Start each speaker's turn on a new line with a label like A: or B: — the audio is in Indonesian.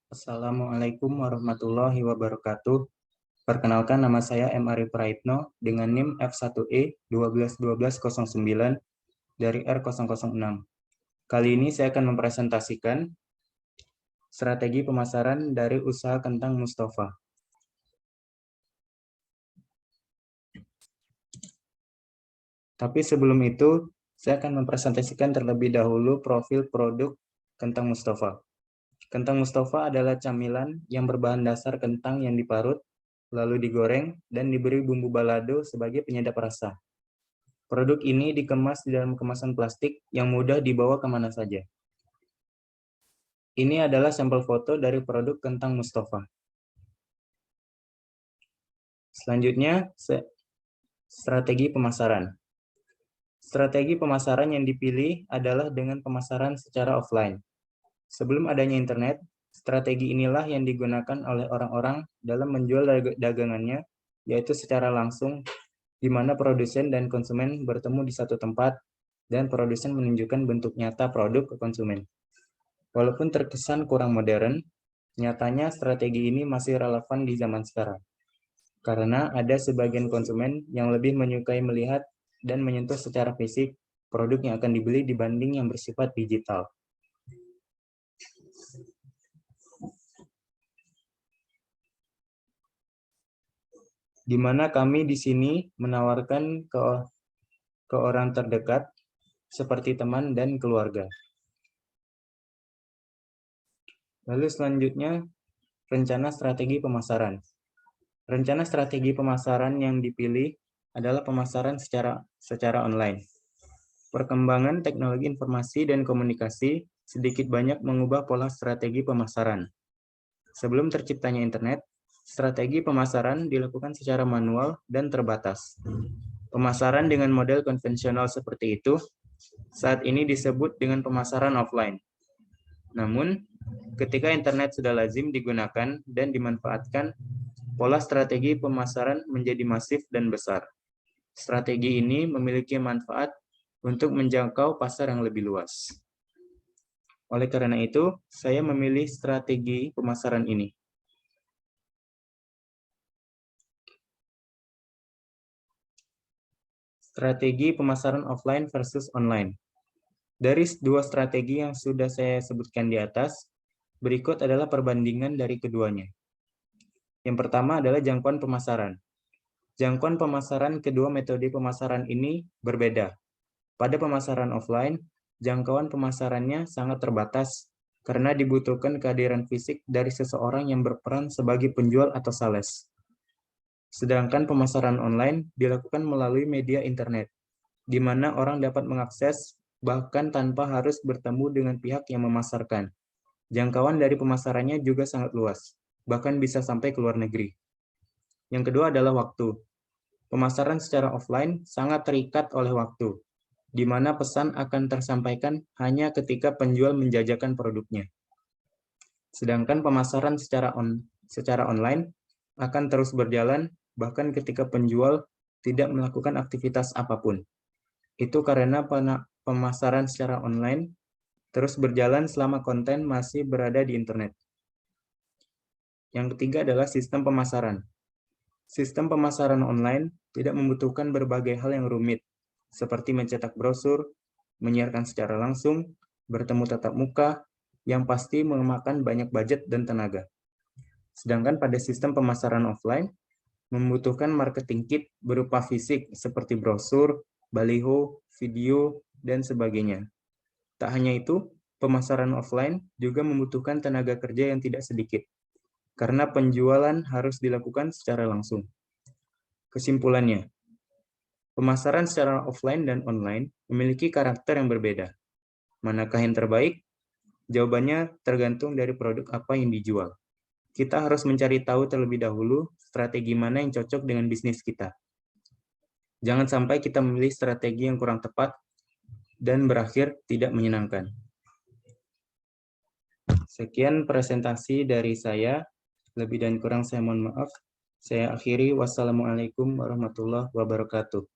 A: Assalamualaikum warahmatullahi wabarakatuh. Perkenalkan, nama saya M. Arif Praitno dengan NIM F1E 121209 dari R006. Kali ini saya akan mempresentasikan strategi pemasaran dari usaha kentang Mustafa. Tapi sebelum itu, saya akan mempresentasikan terlebih dahulu profil produk kentang Mustafa. Kentang Mustafa adalah camilan yang berbahan dasar kentang yang diparut, lalu digoreng, dan diberi bumbu balado sebagai penyedap rasa. Produk ini dikemas di dalam kemasan plastik yang mudah dibawa kemana saja. Ini adalah sampel foto dari produk kentang Mustafa. Selanjutnya, strategi pemasaran. Strategi pemasaran yang dipilih adalah dengan pemasaran secara offline. Sebelum adanya internet, strategi inilah yang digunakan oleh orang-orang dalam menjual dagangannya, yaitu secara langsung, di mana produsen dan konsumen bertemu di satu tempat, dan produsen menunjukkan bentuk nyata produk ke konsumen. Walaupun terkesan kurang modern, nyatanya strategi ini masih relevan di zaman sekarang. Karena ada sebagian konsumen yang lebih menyukai melihat dan menyentuh secara fisik produk yang akan dibeli dibanding yang bersifat digital. Di mana kami di sini menawarkan ke orang terdekat seperti teman dan keluarga. Lalu selanjutnya, rencana strategi pemasaran. Rencana strategi pemasaran yang dipilih adalah pemasaran secara online. Perkembangan teknologi informasi dan komunikasi sedikit banyak mengubah pola strategi pemasaran. Sebelum terciptanya internet, strategi pemasaran dilakukan secara manual dan terbatas. Pemasaran dengan model konvensional seperti itu saat ini disebut dengan pemasaran offline. Namun, ketika internet sudah lazim digunakan dan dimanfaatkan, pola strategi pemasaran menjadi masif dan besar. Strategi ini memiliki manfaat untuk menjangkau pasar yang lebih luas. Oleh karena itu, saya memilih strategi pemasaran ini. Strategi pemasaran offline versus online. Dari dua strategi yang sudah saya sebutkan di atas, berikut adalah perbandingan dari keduanya. Yang pertama adalah jangkauan pemasaran. Jangkauan pemasaran kedua metode pemasaran ini berbeda. Pada pemasaran offline, jangkauan pemasarannya sangat terbatas karena dibutuhkan kehadiran fisik dari seseorang yang berperan sebagai penjual atau sales. Sedangkan pemasaran online dilakukan melalui media internet, di mana orang dapat mengakses bahkan tanpa harus bertemu dengan pihak yang memasarkan. Jangkauan dari pemasarannya juga sangat luas, bahkan bisa sampai ke luar negeri. Yang kedua adalah waktu. Pemasaran secara offline sangat terikat oleh waktu, di mana pesan akan tersampaikan hanya ketika penjual menjajakan produknya. Sedangkan pemasaran secara online akan terus berjalan bahkan ketika penjual tidak melakukan aktivitas apapun. Itu karena pemasaran secara online terus berjalan selama konten masih berada di internet. Yang ketiga adalah sistem pemasaran. Sistem pemasaran online tidak membutuhkan berbagai hal yang rumit, seperti mencetak brosur, menyiarkan secara langsung, bertemu tatap muka, yang pasti memakan banyak budget dan tenaga. Sedangkan pada sistem pemasaran offline, membutuhkan marketing kit berupa fisik seperti brosur, baliho, video, dan sebagainya. Tak hanya itu, pemasaran offline juga membutuhkan tenaga kerja yang tidak sedikit, karena penjualan harus dilakukan secara langsung. Kesimpulannya, pemasaran secara offline dan online memiliki karakter yang berbeda. Manakah yang terbaik? Jawabannya tergantung dari produk apa yang dijual. Kita harus mencari tahu terlebih dahulu strategi mana yang cocok dengan bisnis kita. Jangan sampai kita memilih strategi yang kurang tepat dan berakhir tidak menyenangkan. Sekian presentasi dari saya. Lebih dan kurang saya mohon maaf. Saya akhiri. Wassalamualaikum warahmatullahi wabarakatuh.